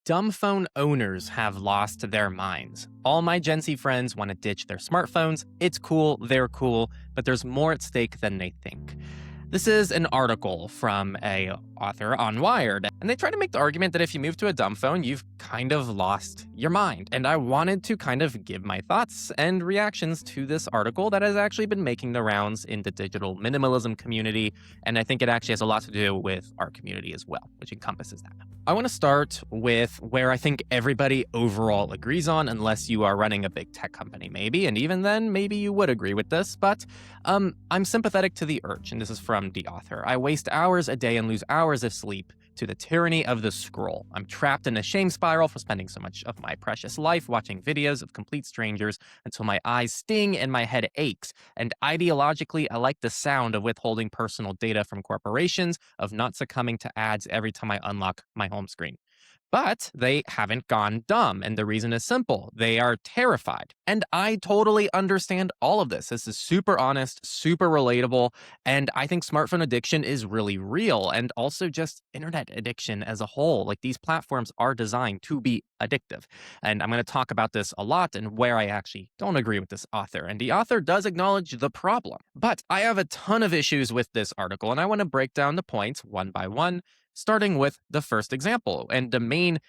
Dumbphone owners have lost their minds. All my Gen Z friends want to ditch their smartphones. It's cool, they're cool, but there's more at stake than they think. This is an article from a author on Wired, and they try to make the argument that if you move to a dumb phone, you've kind of lost your mind. And I wanted to kind of give my thoughts and reactions to this article that has actually been making the rounds in the digital minimalism community, and I think it actually has a lot to do with our community as well, which encompasses that. I want to start with where I think everybody overall agrees on, unless you are running a big tech company, maybe, and even then, maybe you would agree with this, but I'm sympathetic to the urge, and this is from the author. I waste hours a day and lose hours of sleep to the tyranny of the scroll. I'm trapped in a shame spiral for spending so much of my precious life watching videos of complete strangers until my eyes sting and my head aches. And ideologically, I like the sound of withholding personal data from corporations, of not succumbing to ads every time I unlock my home screen. But they haven't gone dumb, and the reason is simple. They are terrified. And I totally understand all of this. This is super honest, super relatable, and I think smartphone addiction is really real, and also just internet addiction as a whole. Like, these platforms are designed to be addictive. And I'm going to talk about this a lot and where I actually don't agree with this author. And the author does acknowledge the problem. But I have a ton of issues with this article, and I want to break down the points one by one, starting with the first example. And the main,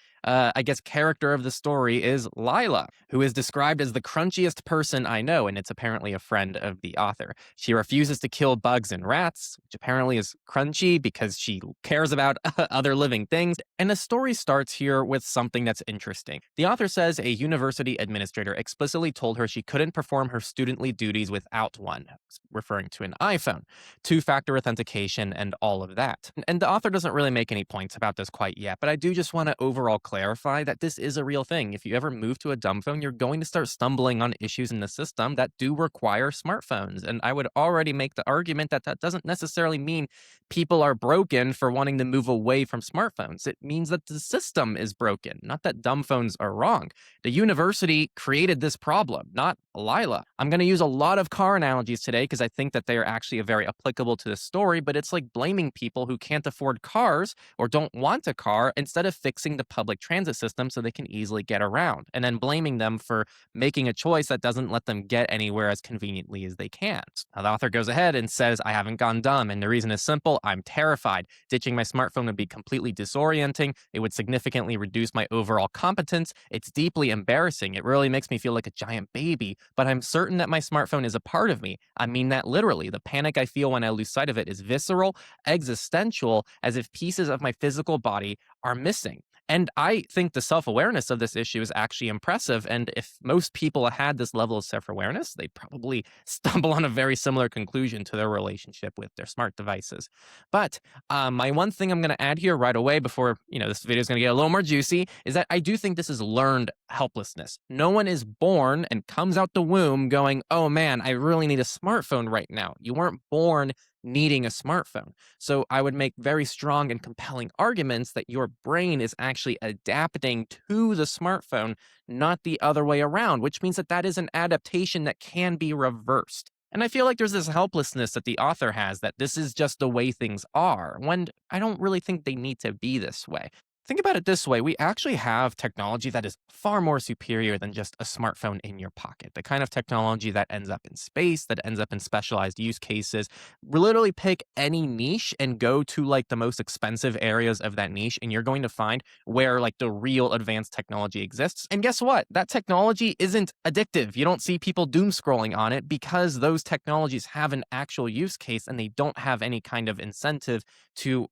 character of the story is Lila, who is described as the crunchiest person I know, and it's apparently a friend of the author. She refuses to kill bugs and rats, which apparently is crunchy because she cares about other living things. And the story starts here with something that's interesting. The author says a university administrator explicitly told her she couldn't perform her studently duties without one, referring to an iPhone, two-factor authentication, and all of that. And the author doesn't really make any points about this quite yet, but I do just want to overall clarify that this is a real thing. If you ever move to a dumb phone, you're going to start stumbling on issues in the system that do require smartphones. And I would already make the argument that that doesn't necessarily mean people are broken for wanting to move away from smartphones. It means that the system is broken, not that dumb phones are wrong. The university created this problem, not Lila. I'm going to use a lot of car analogies today because I think that they are actually very applicable to the story, but it's like blaming people who can't afford cars or don't want a car instead of fixing the public transit system so they can easily get around, and then blaming them for making a choice that doesn't let them get anywhere as conveniently as they can. Now, the author goes ahead and says, I haven't gone dumb, and the reason is simple. I'm terrified. Ditching my smartphone would be completely disorienting. It would significantly reduce my overall competence. It's deeply embarrassing. It really makes me feel like a giant baby, but I'm certain that my smartphone is a part of me. I mean that literally. The panic I feel when I lose sight of it is visceral, existential, as if pieces of my physical body are missing. And I think the self-awareness of this issue is actually impressive. And if most people had this level of self-awareness, they'd probably stumble on a very similar conclusion to their relationship with their smart devices. But my one thing I'm going to add here right away before, this video is going to get a little more juicy, is that I do think this is learned helplessness. No one is born and comes out the womb going, oh man, I really need a smartphone right now. You weren't born needing a smartphone. So I would make very strong and compelling arguments that your brain is actually adapting to the smartphone, not the other way around, which means that that is an adaptation that can be reversed. And I feel like there's this helplessness that the author has that this is just the way things are, when I don't really think they need to be this way. Think about it this way. We actually have technology that is far more superior than just a smartphone in your pocket. The kind of technology that ends up in space, that ends up in specialized use cases. We literally pick any niche and go to like the most expensive areas of that niche, and you're going to find where like the real advanced technology exists. And guess what? That technology isn't addictive. You don't see people doom scrolling on it because those technologies have an actual use case and they don't have any kind of incentive to,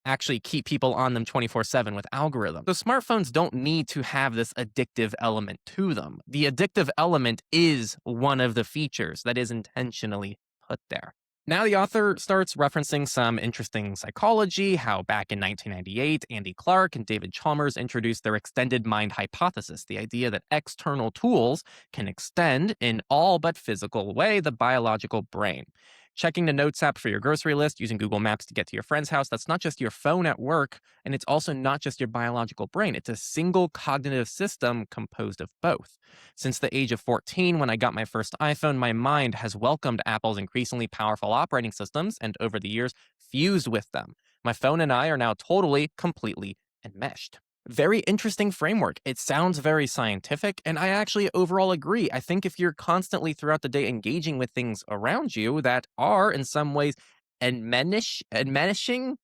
actually keep people on them 24/7 with algorithms. So smartphones don't need to have this addictive element to them. The addictive element is one of the features that is intentionally put there. Now the author starts referencing some interesting psychology, how back in 1998, Andy Clark and David Chalmers introduced their extended mind hypothesis, the idea that external tools can extend in all but physical way the biological brain. Checking the Notes app for your grocery list, using Google Maps to get to your friend's house, that's not just your phone at work, and it's also not just your biological brain. It's a single cognitive system composed of both. Since the age of 14, when I got my first iPhone, my mind has welcomed Apple's increasingly powerful operating systems and over the years fused with them. My phone and I are now totally, completely enmeshed. Very interesting framework. It sounds very scientific, and I actually overall agree. I think if you're constantly throughout the day engaging with things around you that are in some ways enmenishing,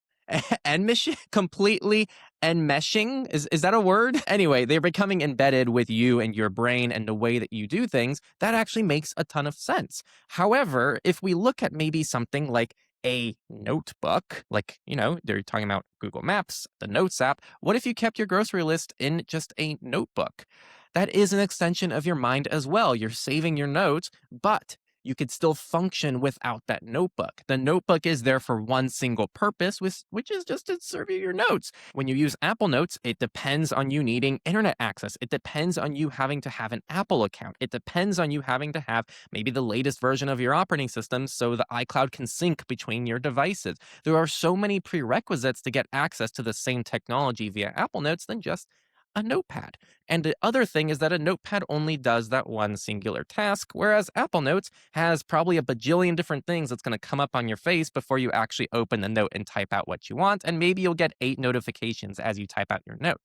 enmeshing, completely enmeshing. Is that a word? Anyway, they're becoming embedded with you and your brain and the way that you do things. That actually makes a ton of sense. However, if we look at maybe something like a notebook, like, they're talking about Google Maps, the Notes app. What if you kept your grocery list in just a notebook? That is an extension of your mind as well. You're saving your notes, but you could still function without that notebook. The notebook is there for one single purpose, which is just to serve you your notes. When you use Apple Notes, it depends on you needing internet access. It depends on you having to have an Apple account. It depends on you having to have maybe the latest version of your operating system so the iCloud can sync between your devices. There are so many prerequisites to get access to the same technology via Apple Notes than just a notepad. And the other thing is that a notepad only does that one singular task, whereas Apple Notes has probably a bajillion different things that's going to come up on your face before you actually open the note and type out what you want. And maybe you'll get 8 notifications as you type out your note.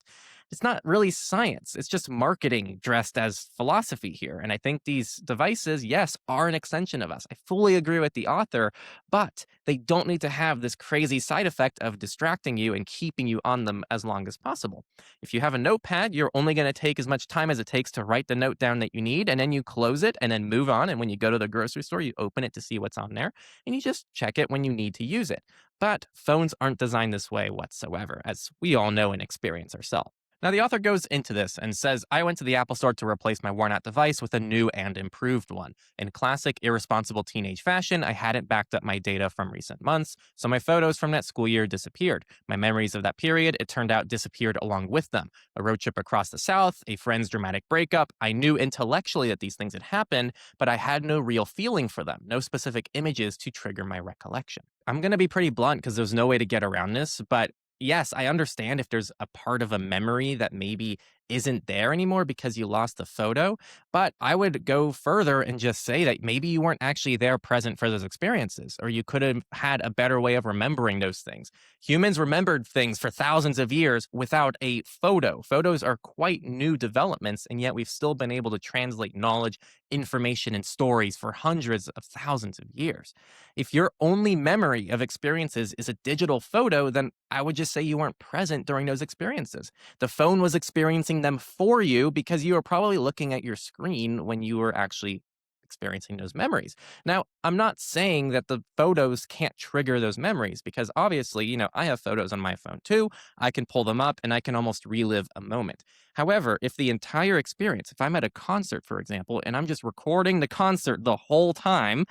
It's not really science. It's just marketing dressed as philosophy here. And I think these devices, yes, are an extension of us. I fully agree with the author, but they don't need to have this crazy side effect of distracting you and keeping you on them as long as possible. If you have a notepad, you're only going to take as much time as it takes to write the note down that you need, and then you close it and then move on. And when you go to the grocery store, you open it to see what's on there, and you just check it when you need to use it. But phones aren't designed this way whatsoever, as we all know and experience ourselves. Now, the author goes into this and says, I went to the Apple Store to replace my worn out device with a new and improved one. In classic irresponsible teenage fashion, I hadn't backed up my data from recent months, so my photos from that school year disappeared. My memories of that period, it turned out, disappeared along with them. A road trip across the South, a friend's dramatic breakup. I knew intellectually that these things had happened, but I had no real feeling for them, no specific images to trigger my recollection. I'm going to be pretty blunt because there's no way to get around this, but yes, I understand if there's a part of a memory that maybe isn't there anymore because you lost the photo. But I would go further and just say that maybe you weren't actually there present for those experiences, or you could have had a better way of remembering those things. Humans remembered things for thousands of years without a photo. Photos are quite new developments, and yet we've still been able to translate knowledge, information, and stories for hundreds of thousands of years. If your only memory of experiences is a digital photo, then I would just say you weren't present during those experiences. The phone was experiencing them for you because you were probably looking at your screen when you were actually experiencing those memories. Now, I'm not saying that the photos can't trigger those memories because obviously, I have photos on my phone too. I can pull them up and I can almost relive a moment. However, if the entire experience, if I'm at a concert, for example, and I'm just recording the concert the whole time,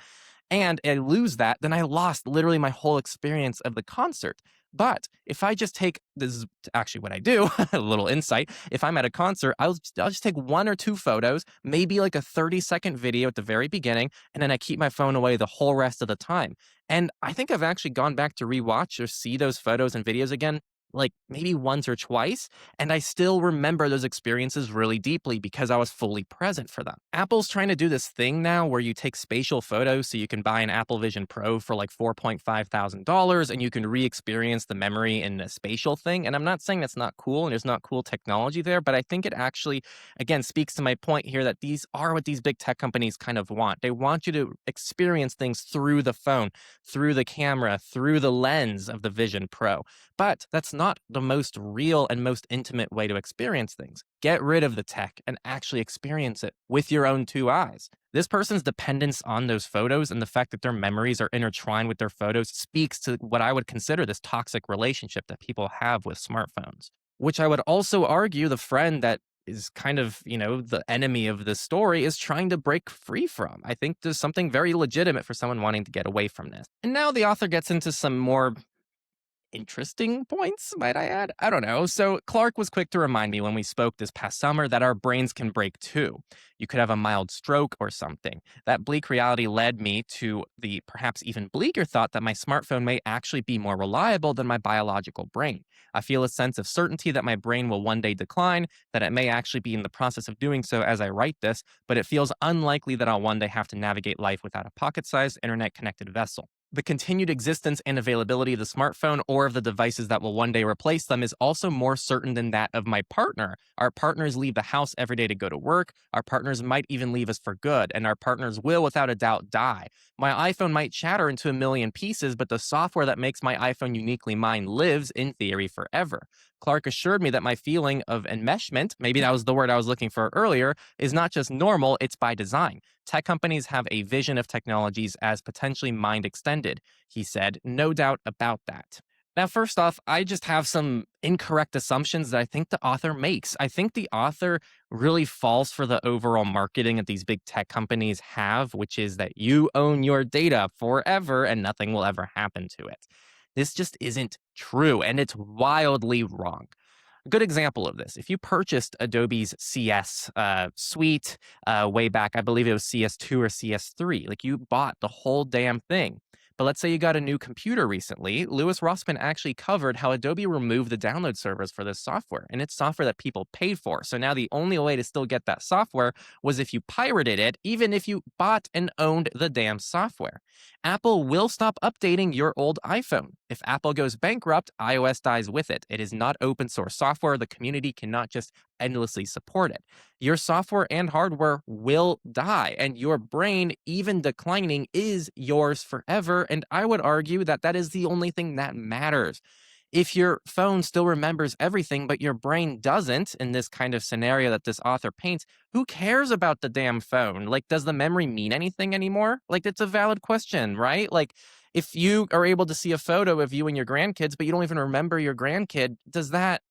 and I lose that, then I lost literally my whole experience of the concert. But if I just take this is actually what I do, a little insight. If I'm at a concert, I'll just take one or two photos, maybe like a 30-second video at the very beginning, and then I keep my phone away the whole rest of the time. And I think I've actually gone back to rewatch or see those photos and videos again like maybe once or twice, and I still remember those experiences really deeply because I was fully present for them. Apple's trying to do this thing now where you take spatial photos so you can buy an Apple Vision Pro for like $4,500 and you can re-experience the memory in a spatial thing. And I'm not saying that's not cool and there's not cool technology there, but I think it actually, again, speaks to my point here that these are what these big tech companies kind of want. They want you to experience things through the phone, through the camera, through the lens of the Vision Pro. But that's not the most real and most intimate way to experience things. Get rid of the tech and actually experience it with your own two eyes. This person's dependence on those photos and the fact that their memories are intertwined with their photos speaks to what I would consider this toxic relationship that people have with smartphones, which I would also argue the friend that is kind of, the enemy of this story is trying to break free from. I think there's something very legitimate for someone wanting to get away from this. And now the author gets into some more interesting points, might I add? I don't know. So Clark was quick to remind me when we spoke this past summer that our brains can break too. You could have a mild stroke or something. That bleak reality led me to the perhaps even bleaker thought that my smartphone may actually be more reliable than my biological brain. I feel a sense of certainty that my brain will one day decline, that it may actually be in the process of doing so as I write this, but it feels unlikely that I'll one day have to navigate life without a pocket-sized internet-connected vessel. The continued existence and availability of the smartphone or of the devices that will one day replace them is also more certain than that of my partner. Our partners leave the house every day to go to work. Our partners might even leave us for good, and our partners will, without a doubt, die. My iPhone might shatter into a million pieces, but the software that makes my iPhone uniquely mine lives, in theory, forever. Clark assured me that my feeling of enmeshment, maybe that was the word I was looking for earlier, is not just normal, it's by design. Tech companies have a vision of technologies as potentially mind extended, he said. No doubt about that. Now, first off, I just have some incorrect assumptions that I think the author makes. I think the author really falls for the overall marketing that these big tech companies have, which is that you own your data forever and nothing will ever happen to it. This just isn't true, and it's wildly wrong. A good example of this, if you purchased Adobe's CS suite way back, I believe it was CS2 or CS3, like you bought the whole damn thing. But let's say you got a new computer recently. Lewis Rossman actually covered how Adobe removed the download servers for this software, and it's software that people paid for. So now the only way to still get that software was if you pirated it, even if you bought and owned the damn software. Apple will stop updating your old iPhone. If Apple goes bankrupt, iOS dies with it. It is not open source software. The community cannot just endlessly support it. Your software and hardware will die, and your brain, even declining, is yours forever. And I would argue that that is the only thing that matters. If your phone still remembers everything, but your brain doesn't, in this kind of scenario that this author paints, who cares about the damn phone? Like, does the memory mean anything anymore? Like, it's a valid question, right? Like, if you are able to see a photo of you and your grandkids, but you don't even remember your grandkid, does that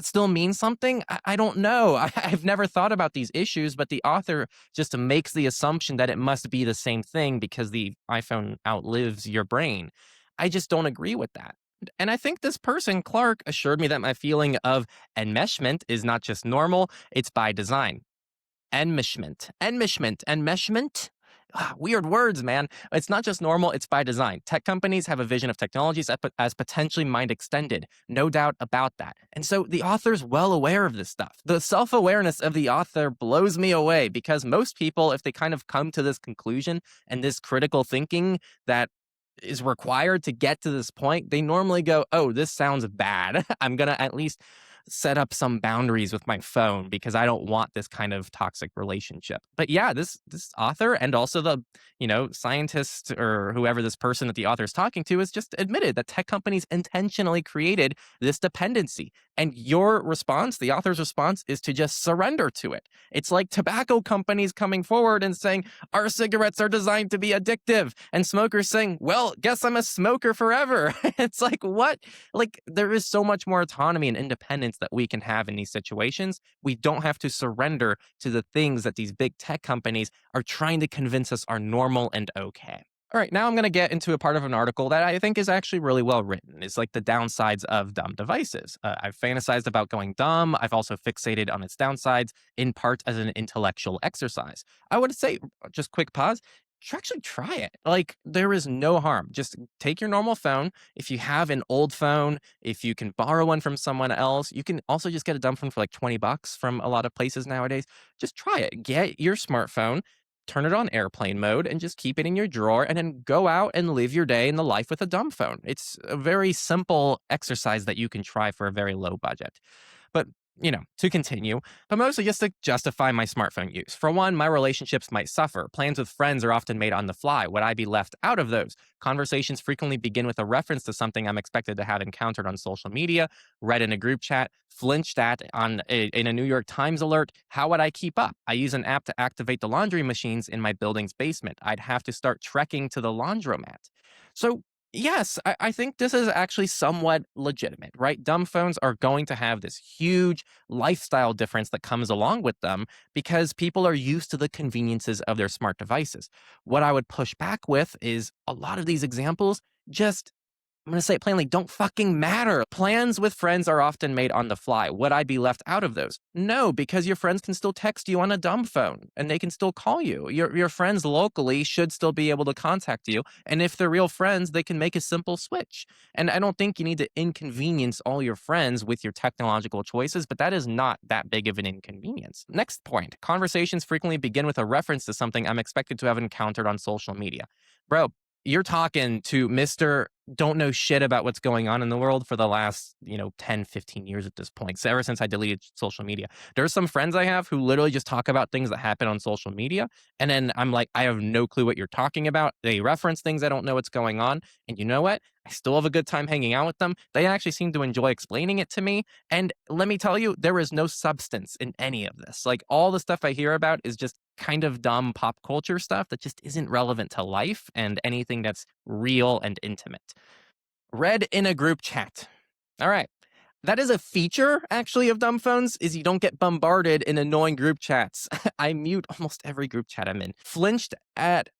still mean something? I don't know. I've never thought about these issues, but the author just makes the assumption that it must be the same thing because the iPhone outlives your brain. I just don't agree with that. And I think this person, Clark, assured me that my feeling of enmeshment is not just normal, it's by design. Enmeshment. Weird words, man. It's not just normal, it's by design. Tech companies have a vision of technologies as potentially mind extended. No doubt about that. And so the author's well aware of this stuff. The self awareness of the author blows me away because most people, if they kind of come to this conclusion and this critical thinking that is required to get to this point, they normally go, oh, this sounds bad. I'm going to at least set up some boundaries with my phone because I don't want this kind of toxic relationship. But yeah, this author and also the, scientist or whoever this person that the author is talking to has just admitted that tech companies intentionally created this dependency. And your response, the author's response, is to just surrender to it. It's like tobacco companies coming forward and saying, our cigarettes are designed to be addictive. And smokers saying, well, guess I'm a smoker forever. It's like, what? Like, there is so much more autonomy and independence that we can have in these situations. We don't have to surrender to the things that these big tech companies are trying to convince us are normal and okay. All right, now I'm going to get into a part of an article that I think is actually really well written. It's like the downsides of dumb devices. I've fantasized about going dumb. I've also fixated on its downsides, in part as an intellectual exercise. I would say, just quick pause, actually try it. Like, there is no harm. Just take your normal phone. If you have an old phone, if you can borrow one from someone else, you can also just get a dumb phone for like $20 from a lot of places nowadays. Just try it. Get your smartphone, turn it on airplane mode, and just keep it in your drawer, and then go out and live your day in the life with a dumb phone. It's a very simple exercise that you can try for a very low budget. But to continue, but mostly just to justify my smartphone use. For one, my relationships might suffer. Plans with friends are often made on the fly. Would I be left out of those? Conversations frequently begin with a reference to something I'm expected to have encountered on social media, read in a group chat, flinched at in a New York Times alert. How would I keep up? I use an app to activate the laundry machines in my building's basement. I'd have to start trekking to the laundromat. So yes, I think this is actually somewhat legitimate, right? Dumb phones are going to have this huge lifestyle difference that comes along with them because people are used to the conveniences of their smart devices. What I would push back with is a lot of these examples just, I'm going to say it plainly, don't fucking matter. Plans with friends are often made on the fly. Would I be left out of those? No, because your friends can still text you on a dumb phone and they can still call you. Your friends locally should still be able to contact you. And if they're real friends, they can make a simple switch. And I don't think you need to inconvenience all your friends with your technological choices, but that is not that big of an inconvenience. Next point, conversations frequently begin with a reference to something I'm expected to have encountered on social media. Bro, You're talking to Mr. Don't know shit about what's going on in the world for the last, 10, 15 years at this point. So ever since I deleted social media. There's some friends I have who literally just talk about things that happen on social media. And then I'm like, I have no clue what you're talking about. They reference things I don't know what's going on. And you know what? I still have a good time hanging out with them. They actually seem to enjoy explaining it to me. And let me tell you, there is no substance in any of this. Like all the stuff I hear about is just kind of dumb pop culture stuff that just isn't relevant to life and anything that's real and intimate. Read in a group chat. All right. That is a feature, actually, of dumb phones, is you don't get bombarded in annoying group chats. I mute almost every group chat I'm in. Flinched at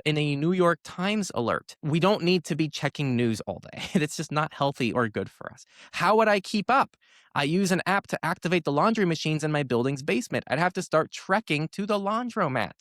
in a New York Times alert. We don't need to be checking news all day. It's just not healthy or good for us. How would I keep up? I use an app to activate the laundry machines in my building's basement. I'd have to start trekking to the laundromat.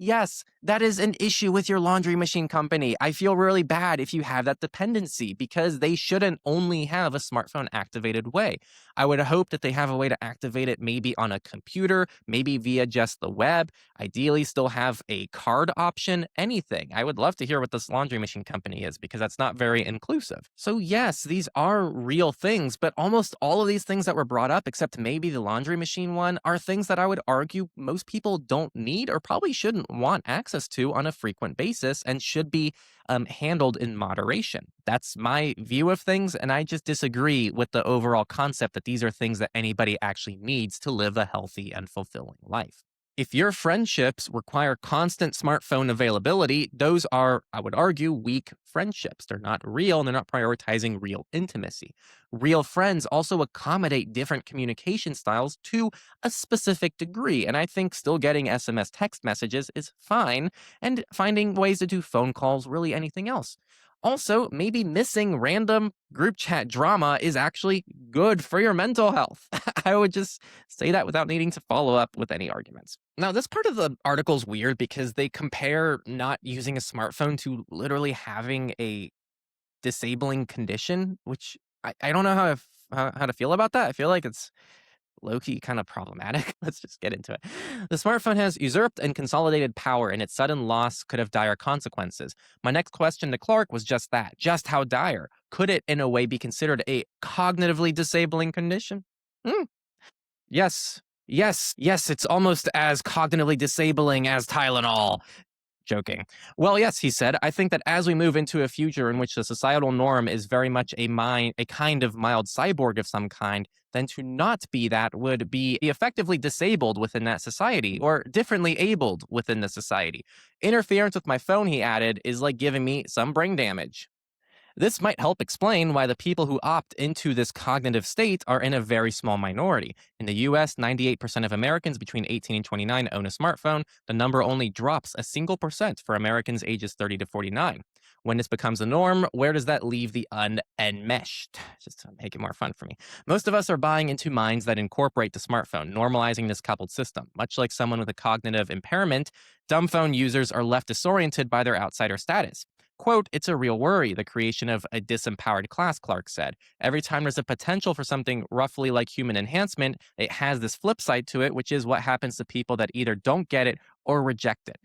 Yes, that is an issue with your laundry machine company. I feel really bad if you have that dependency because they shouldn't only have a smartphone activated way. I would hope that they have a way to activate it maybe on a computer, maybe via just the web, ideally still have a card option, anything. I would love to hear what this laundry machine company is because that's not very inclusive. So yes, these are real things, but almost all of these things that were brought up, except maybe the laundry machine one, are things that I would argue most people don't need or probably shouldn't want access to on a frequent basis and should be handled in moderation. That's my view of things, and I just disagree with the overall concept that these are things that anybody actually needs to live a healthy and fulfilling life. If your friendships require constant smartphone availability, those are, I would argue, weak friendships. They're not real and they're not prioritizing real intimacy. Real friends also accommodate different communication styles to a specific degree. And I think still getting SMS text messages is fine, and finding ways to do phone calls, really anything else. Also, maybe missing random group chat drama is actually good for your mental health. I would just say that without needing to follow up with any arguments. Now, this part of the article is weird because they compare not using a smartphone to literally having a disabling condition, which I don't know how to feel about that. I feel like it's low-key kind of problematic. Let's just get into it. The smartphone has usurped and consolidated power, and its sudden loss could have dire consequences. My next question to Clark was just that. Just how dire? Could it, in a way, be considered a cognitively disabling condition? Hmm. Yes. Yes, it's almost as cognitively disabling as Tylenol. Joking. Well, yes, he said, I think that as we move into a future in which the societal norm is very much a kind of mild cyborg of some kind, then to not be that would be effectively disabled within that society or differently abled within the society. Interference with my phone, he added, is like giving me some brain damage. This might help explain why the people who opt into this cognitive state are in a very small minority. In the US, 98% of Americans between 18 and 29 own a smartphone. The number only drops a single percent for Americans ages 30 to 49. When this becomes the norm, where does that leave the unenmeshed? Just to make it more fun for me. Most of us are buying into minds that incorporate the smartphone, normalizing this coupled system. Much like someone with a cognitive impairment, dumb phone users are left disoriented by their outsider status. Quote, it's a real worry, the creation of a disempowered class, Clark said. Every time there's a potential for something roughly like human enhancement, it has this flip side to it, which is what happens to people that either don't get it or reject it.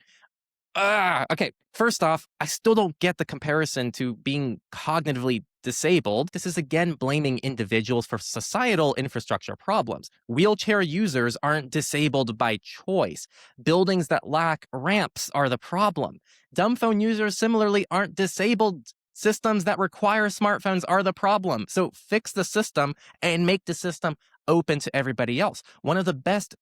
Okay. First off, I still don't get the comparison to being cognitively disabled. This is again blaming individuals for societal infrastructure problems. Wheelchair users aren't disabled by choice. Buildings that lack ramps are the problem. Dumb phone users similarly aren't disabled. Systems that require smartphones are the problem. So fix the system and make the system open to everybody else. One of the best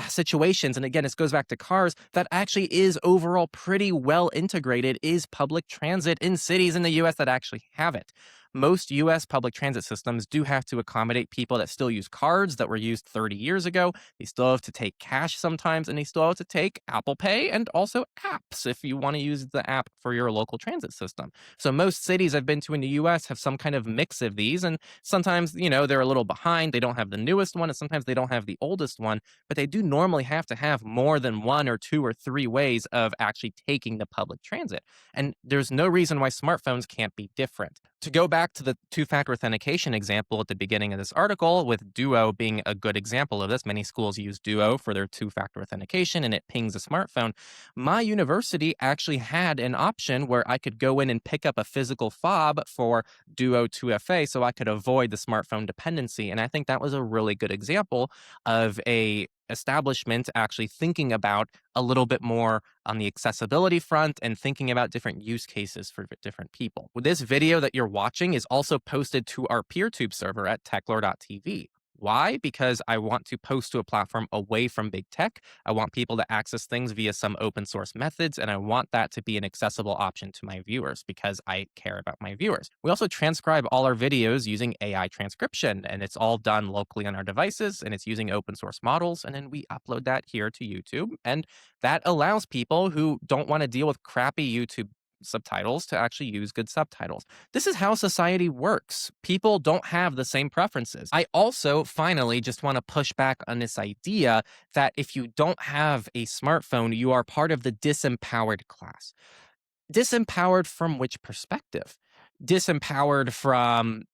situations, and again, this goes back to cars, that actually is overall pretty well integrated is public transit in cities in the US that actually have it. Most US public transit systems do have to accommodate people that still use cards that were used 30 years ago. They still have to take cash sometimes, and they still have to take Apple Pay and also apps if you want to use the app for your local transit system. So most cities I've been to in the US have some kind of mix of these, and sometimes, they're a little behind. They don't have the newest one, and sometimes they don't have the oldest one, but they do normally have to have more than one or two or three ways of actually taking the public transit. And there's no reason why smartphones can't be different. To go back to the two-factor authentication example at the beginning of this article, with Duo being a good example of this, many schools use Duo for their two-factor authentication and it pings a smartphone. My university actually had an option where I could go in and pick up a physical fob for Duo 2FA so I could avoid the smartphone dependency. And I think that was a really good example of a establishment actually thinking about a little bit more on the accessibility front and thinking about different use cases for different people. This video that you're watching is also posted to our PeerTube server at techlore.tv. Why? Because I want to post to a platform away from big tech. I want people to access things via some open source methods, and I want that to be an accessible option to my viewers because I care about my viewers. We also transcribe all our videos using AI transcription, and it's all done locally on our devices, and it's using open source models, and then we upload that here to YouTube. And that allows people who don't want to deal with crappy YouTube subtitles to actually use good subtitles. This is how society works. People don't have the same preferences. I also finally just want to push back on this idea that if you don't have a smartphone, you are part of the disempowered class. Disempowered from which perspective? Disempowered from,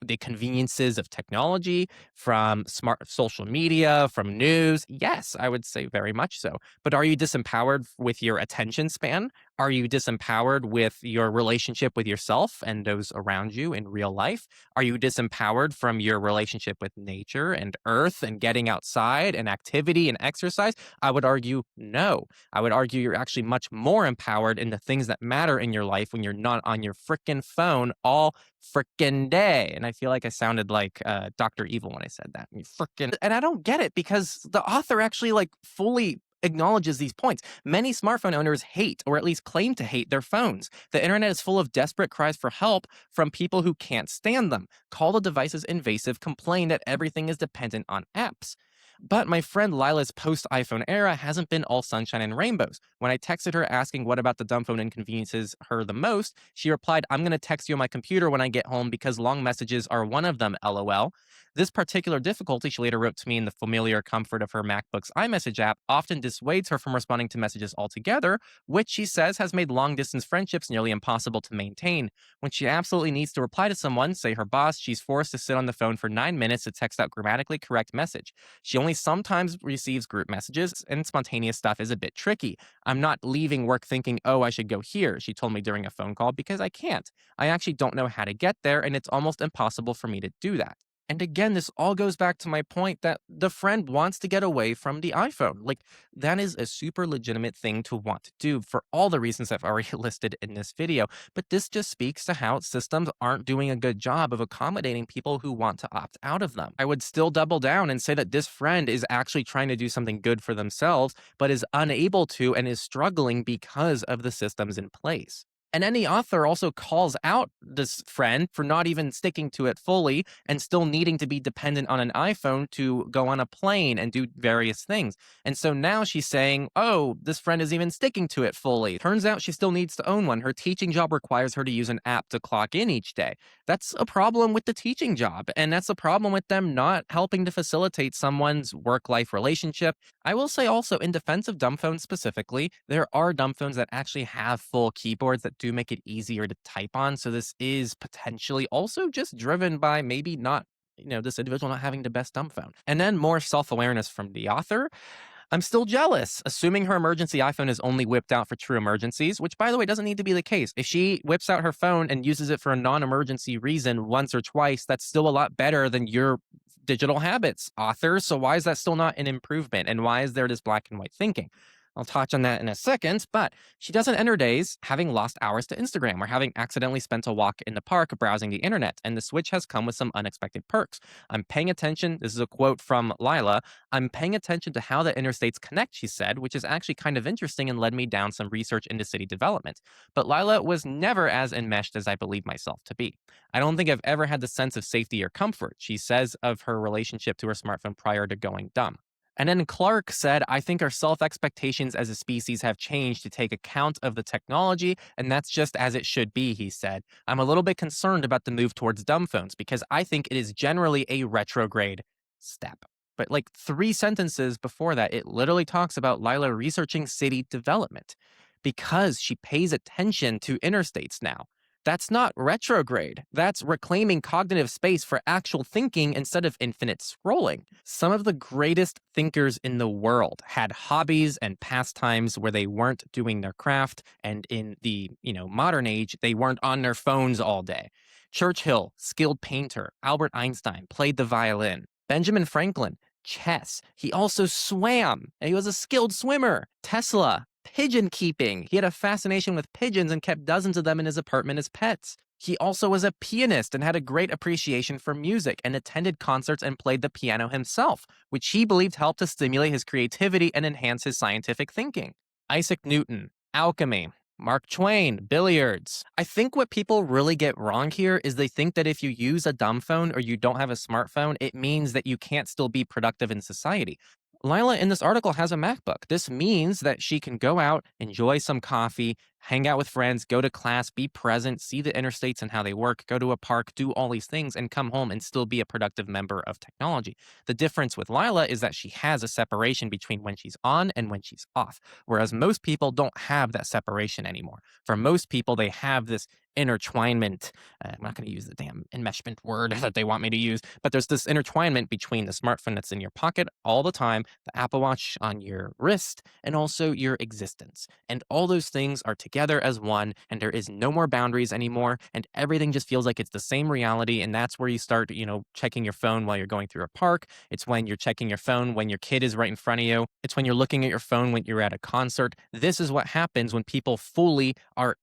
the conveniences of technology, from smart social media, from news. Yes, I would say very much so. But are you disempowered with your attention span? Are you disempowered with your relationship with yourself and those around you in real life? Are you disempowered from your relationship with nature and earth and getting outside and activity and exercise? I would argue no. I would argue you're actually much more empowered in the things that matter in your life when you're not on your frickin' phone all frickin' day. And I feel like I sounded like Dr. Evil when I said that. You frickin' and I don't get it because the author actually like fully acknowledges these points. Many smartphone owners hate, or at least claim to hate, their phones. The internet is full of desperate cries for help from people who can't stand them, call the devices invasive, complain that everything is dependent on apps. But my friend Lila's post-iPhone era hasn't been all sunshine and rainbows. When I texted her asking what about the Dumbphone inconveniences her the most, she replied, "I'm going to text you on my computer when I get home because long messages are one of them, lol." This particular difficulty, she later wrote to me in the familiar comfort of her MacBook's iMessage app, often dissuades her from responding to messages altogether, which she says has made long-distance friendships nearly impossible to maintain. When she absolutely needs to reply to someone, say her boss, she's forced to sit on the phone for 9 minutes to text out grammatically correct message. She only sometimes receives group messages, and spontaneous stuff is a bit tricky. "I'm not leaving work thinking, oh, I should go here," she told me during a phone call, because I can't. I actually don't know how to get there, and it's almost impossible for me to do that. And again, this all goes back to my point that the friend wants to get away from the iPhone. Like, that is a super legitimate thing to want to do for all the reasons I've already listed in this video. But this just speaks to how systems aren't doing a good job of accommodating people who want to opt out of them. I would still double down and say that this friend is actually trying to do something good for themselves, but is unable to and is struggling because of the systems in place. And any author also calls out this friend for not even sticking to it fully and still needing to be dependent on an iPhone to go on a plane and do various things. And so now she's saying, oh, this friend is even sticking to it fully. Turns out she still needs to own one. Her teaching job requires her to use an app to clock in each day. That's a problem with the teaching job. And that's a problem with them not helping to facilitate someone's work-life relationship. I will say also, in defense of Dumbphone specifically, there are Dumbphones that actually have full keyboards that do make it easier to type on. So this is potentially also just driven by maybe not, this individual not having the best Dumbphone. And then more self-awareness from the author. I'm still jealous, assuming her emergency iPhone is only whipped out for true emergencies, which, by the way, doesn't need to be the case. If she whips out her phone and uses it for a non-emergency reason once or twice, that's still a lot better than your digital habits, author. So why is that still not an improvement? And why is there this black and white thinking? I'll touch on that in a second, but she doesn't end her days having lost hours to Instagram or having accidentally spent a walk in the park browsing the internet, and the switch has come with some unexpected perks. I'm paying attention, this is a quote from Lila, "I'm paying attention to how the interstates connect," she said, which is actually kind of interesting and led me down some research into city development. But Lila was never as enmeshed as I believe myself to be. "I don't think I've ever had the sense of safety or comfort," she says of her relationship to her smartphone prior to going dumb. And then Clark said, "I think our self-expectations as a species have changed to take account of the technology, and that's just as it should be," he said. "I'm a little bit concerned about the move towards dumb phones because I think it is generally a retrograde step." But like 3 sentences before that, it literally talks about Lila researching city development because she pays attention to interstates now. That's not retrograde. That's reclaiming cognitive space for actual thinking instead of infinite scrolling. Some of the greatest thinkers in the world had hobbies and pastimes where they weren't doing their craft, and in the, modern age, they weren't on their phones all day. Churchill, skilled painter. Albert Einstein played the violin. Benjamin Franklin, chess. He also swam, and he was a skilled swimmer. Tesla, pigeon keeping. He had a fascination with pigeons and kept dozens of them in his apartment as pets. He also was a pianist and had a great appreciation for music and attended concerts and played the piano himself, which he believed helped to stimulate his creativity and enhance his scientific thinking. Isaac Newton, alchemy. Mark Twain, billiards. I think what people really get wrong here is they think that if you use a dumb phone or you don't have a smartphone, it means that you can't still be productive in society. Lila in this article has a MacBook. This means that she can go out, enjoy some coffee, hang out with friends, go to class, be present, see the interstates and how they work, go to a park, do all these things, and come home and still be a productive member of technology. The difference with Lila is that she has a separation between when she's on and when she's off, whereas most people don't have that separation anymore. For most people, they have this intertwinement. I'm not going to use the damn enmeshment word that they want me to use, but there's this intertwinement between the smartphone that's in your pocket all the time, the Apple Watch on your wrist, and also your existence. And all those things are together as one, and there is no more boundaries anymore, and everything just feels like it's the same reality. And that's where you start, checking your phone while you're going through a park. It's when you're checking your phone when your kid is right in front of you. It's when you're looking at your phone when you're at a concert. This is what happens when people fully are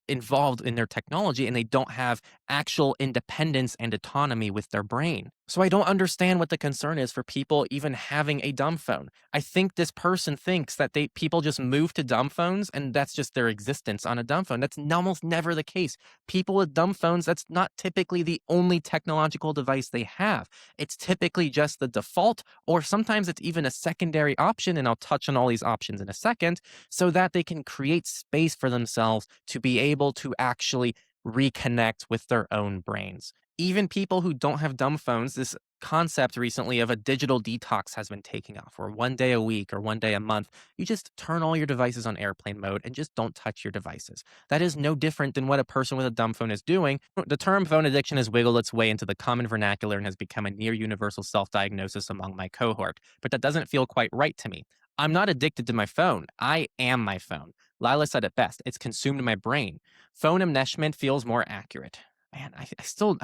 involved in their technology and they don't have actual independence and autonomy with their brain. So I don't understand what the concern is for people even having a dumb phone. I think this person thinks that people just move to dumb phones and that's just their existence on a dumb phone. That's almost never the case. People with dumb phones, that's not typically the only technological device they have. It's typically just the default, or sometimes it's even a secondary option, and I'll touch on all these options in a second, so that they can create space for themselves to be able to actually reconnect with their own brains. Even people who don't have dumb phones, this concept recently of a digital detox has been taking off, where 1 day a week or 1 day a month, you just turn all your devices on airplane mode and just don't touch your devices. That is no different than what a person with a dumb phone is doing. The term phone addiction has wiggled its way into the common vernacular and has become a near universal self-diagnosis among my cohort, but that doesn't feel quite right to me. I'm not addicted to my phone. I am my phone. Lila said it best. It's consumed my brain. Phone enmeshment feels more accurate. Man, I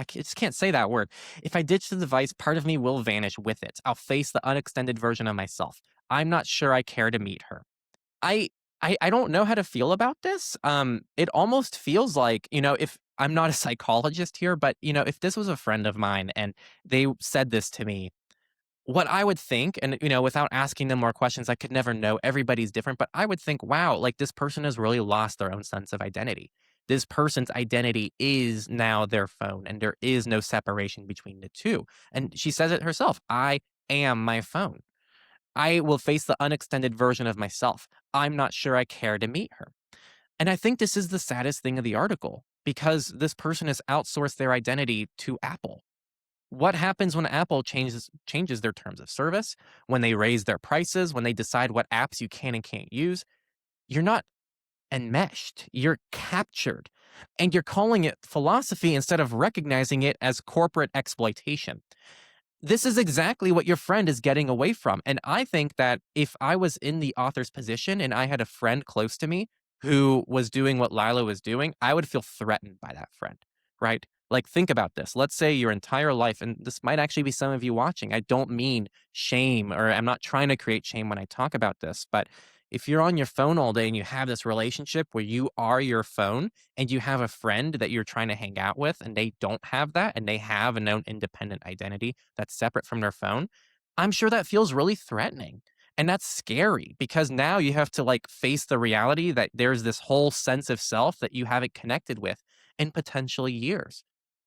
just can't say that word. If I ditch the device, part of me will vanish with it. I'll face the unextended version of myself. I'm not sure I care to meet her. I I don't know how to feel about this. It almost feels like, if I'm not a psychologist here, but if this was a friend of mine and they said this to me, what I would think, and, without asking them more questions, I could never know. Everybody's different, but I would think, wow, like this person has really lost their own sense of identity. This person's identity is now their phone, and there is no separation between the two. And she says it herself, I am my phone. I will face the unextended version of myself. I'm not sure I care to meet her. And I think this is the saddest thing of the article because this person has outsourced their identity to Apple. What happens when Apple changes their terms of service, when they raise their prices, when they decide what apps you can and can't use? You're not enmeshed, you're captured, and you're calling it philosophy instead of recognizing it as corporate exploitation. This is exactly what your friend is getting away from. And I think that if I was in the author's position and I had a friend close to me who was doing what Lila was doing, I would feel threatened by that friend, right? Like, think about this. Let's say your entire life, and this might actually be some of you watching. I don't mean shame, or I'm not trying to create shame when I talk about this, but if you're on your phone all day and you have this relationship where you are your phone and you have a friend that you're trying to hang out with and they don't have that and they have an own independent identity that's separate from their phone, I'm sure that feels really threatening. And that's scary because now you have to like face the reality that there's this whole sense of self that you haven't connected with in potentially years.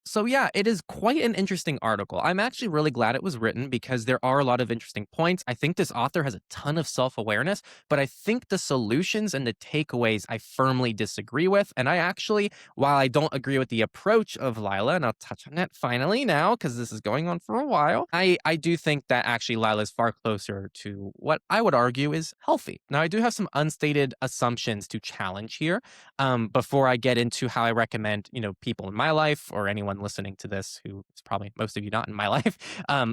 So, yeah, it is quite an interesting article. I'm actually really glad it was written because there are a lot of interesting points. I think this author has a ton of self awareness, but I think the solutions and the takeaways I firmly disagree with. And I actually, while I don't agree with the approach of Lila, and I'll touch on that finally now because this is going on for a while, I do think that actually Lila is far closer to what I would argue is healthy. Now, I do have some unstated assumptions to challenge here before I get into how I recommend, people in my life or anyone listening to this who is probably most of you not in my life,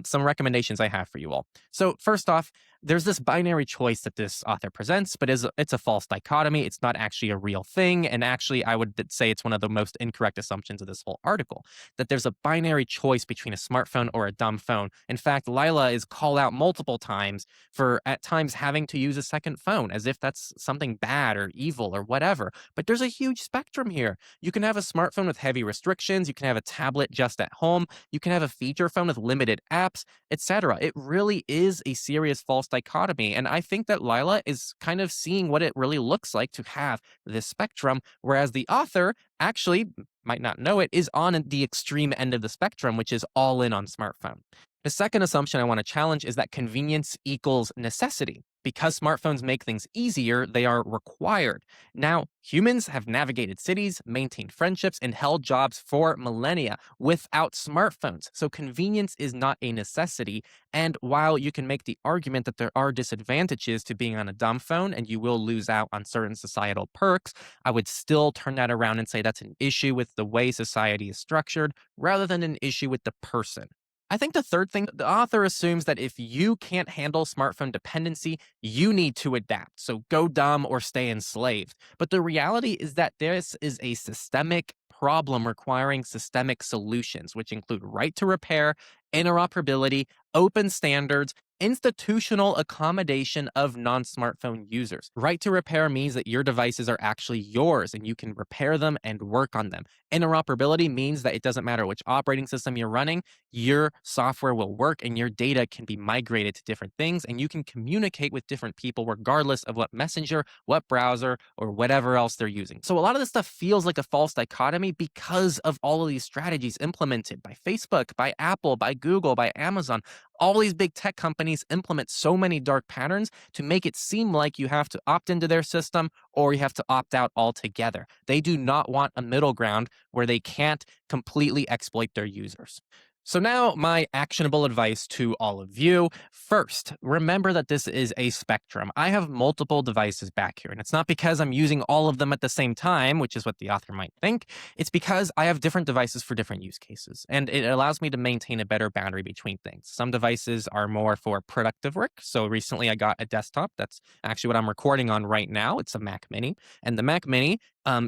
some recommendations I have for you all. So first off, there's this binary choice that this author presents, but it's a false dichotomy. It's not actually a real thing. And actually, I would say it's one of the most incorrect assumptions of this whole article, that there's a binary choice between a smartphone or a dumb phone. In fact, Lila is called out multiple times for at times having to use a second phone as if that's something bad or evil or whatever. But there's a huge spectrum here. You can have a smartphone with heavy restrictions, you can have a tablet just at home, you can have a feature phone with limited apps, etc. It really is a serious false dichotomy. And I think that Lila is kind of seeing what it really looks like to have this spectrum, whereas the author actually might not know it, is on the extreme end of the spectrum, which is all in on smartphone. The second assumption I want to challenge is that convenience equals necessity. Because smartphones make things easier, they are required. Now, humans have navigated cities, maintained friendships, and held jobs for millennia without smartphones. So, convenience is not a necessity. And while you can make the argument that there are disadvantages to being on a dumb phone and you will lose out on certain societal perks, I would still turn that around and say that's an issue with the way society is structured rather than an issue with the person. I think the third thing, the author assumes that if you can't handle smartphone dependency, you need to adapt. So go dumb or stay enslaved. But the reality is that this is a systemic problem requiring systemic solutions, which include right to repair, interoperability, open standards, institutional accommodation of non smartphone users. Right to repair means that your devices are actually yours and you can repair them and work on them. Interoperability means that it doesn't matter which operating system you're running, your software will work and your data can be migrated to different things and you can communicate with different people regardless of what messenger, what browser, or whatever else they're using. So a lot of this stuff feels like a false dichotomy because of all of these strategies implemented by Facebook, by Apple, by Google, by Amazon. All these big tech companies implement so many dark patterns to make it seem like you have to opt into their system or you have to opt out altogether. They do not want a middle ground where they can't completely exploit their users. So, now my actionable advice to all of you. First, remember that this is a spectrum. I have multiple devices back here, and it's not because I'm using all of them at the same time, which is what the author might think. It's because I have different devices for different use cases, and it allows me to maintain a better boundary between things. Some devices are more for productive work. So, recently I got a desktop. That's actually what I'm recording on right now. It's a Mac Mini, and the Mac Mini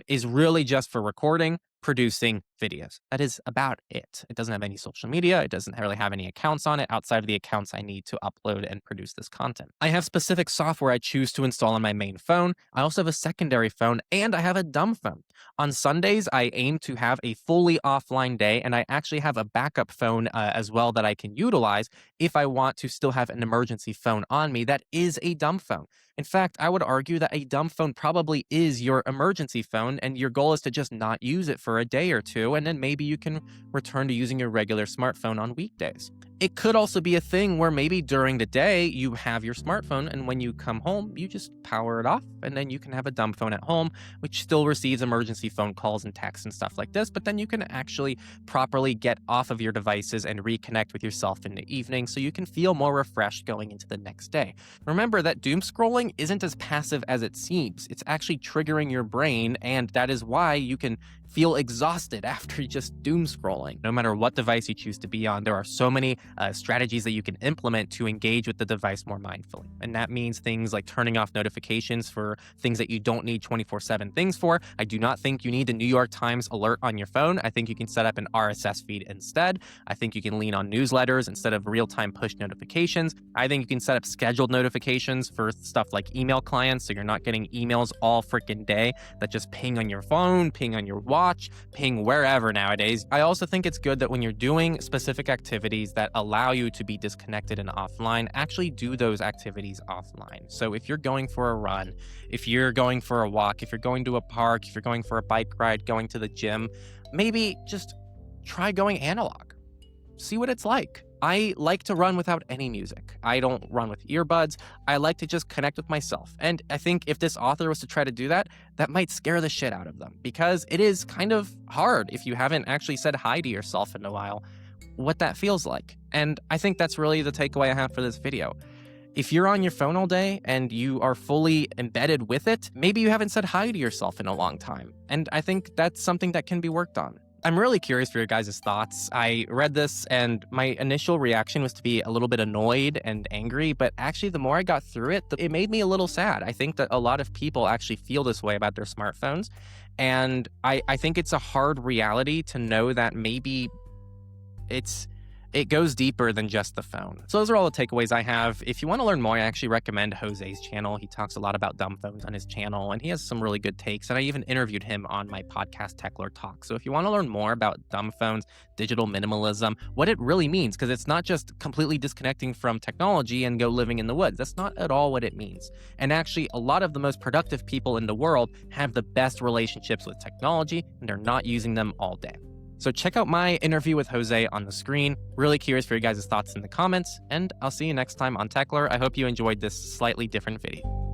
is really just for recording, producing videos. That is about it. It doesn't have any social media. It doesn't really have any accounts on it outside of the accounts I need to upload and produce this content. I have specific software I choose to install on my main phone. I also have a secondary phone and I have a dumb phone. On Sundays, I aim to have a fully offline day and I actually have a backup phone as well that I can utilize if I want to still have an emergency phone on me that is a dumb phone. In fact, I would argue that a dumb phone probably is your emergency phone, and your goal is to just not use it for a day or two, and then maybe you can return to using your regular smartphone on weekdays. It could also be a thing where maybe during the day you have your smartphone, and when you come home, you just power it off, and then you can have a dumb phone at home, which still receives emergency phone calls and texts and stuff like this, but then you can actually properly get off of your devices and reconnect with yourself in the evening so you can feel more refreshed going into the next day. Remember that doom scrolling isn't as passive as it seems. It's actually triggering your brain, and that is why you can feel exhausted after just doom scrolling. No matter what device you choose to be on, there are so many strategies that you can implement to engage with the device more mindfully. And that means things like turning off notifications for things that you don't need 24/7 things for. I do not think you need the New York Times alert on your phone. I think you can set up an RSS feed instead. I think you can lean on newsletters instead of real-time push notifications. I think you can set up scheduled notifications for stuff like email clients so you're not getting emails all freaking day that just ping on your phone, ping on your watch, ping wherever nowadays. I also think it's good that when you're doing specific activities that allow you to be disconnected and offline, actually do those activities offline. So if you're going for a run, if you're going for a walk, if you're going to a park, if you're going for a bike ride, going to the gym, maybe just try going analog. See what it's like. I like to run without any music. I don't run with earbuds. I like to just connect with myself. And I think if this author was to try to do that, that might scare the shit out of them, because it is kind of hard if you haven't actually said hi to yourself in a while, what that feels like. And I think that's really the takeaway I have for this video. If you're on your phone all day and you are fully embedded with it, maybe you haven't said hi to yourself in a long time. And I think that's something that can be worked on. I'm really curious for your guys' thoughts. I read this and my initial reaction was to be a little bit annoyed and angry, but actually the more I got through it, it made me a little sad. I think that a lot of people actually feel this way about their smartphones. And I think it's a hard reality to know that maybe it goes deeper than just the phone. So those are all the takeaways I have. If you want to learn more, I actually recommend Jose's channel. He talks a lot about Dumbphones on his channel, and he has some really good takes. And I even interviewed him on my podcast, Techlore Talk. So if you want to learn more about Dumbphones, digital minimalism, what it really means, because it's not just completely disconnecting from technology and go living in the woods. That's not at all what it means. And actually, a lot of the most productive people in the world have the best relationships with technology, and they're not using them all day. So check out my interview with Jose on the screen. Really curious for your guys' thoughts in the comments, and I'll see you next time on Techlore. I hope you enjoyed this slightly different video.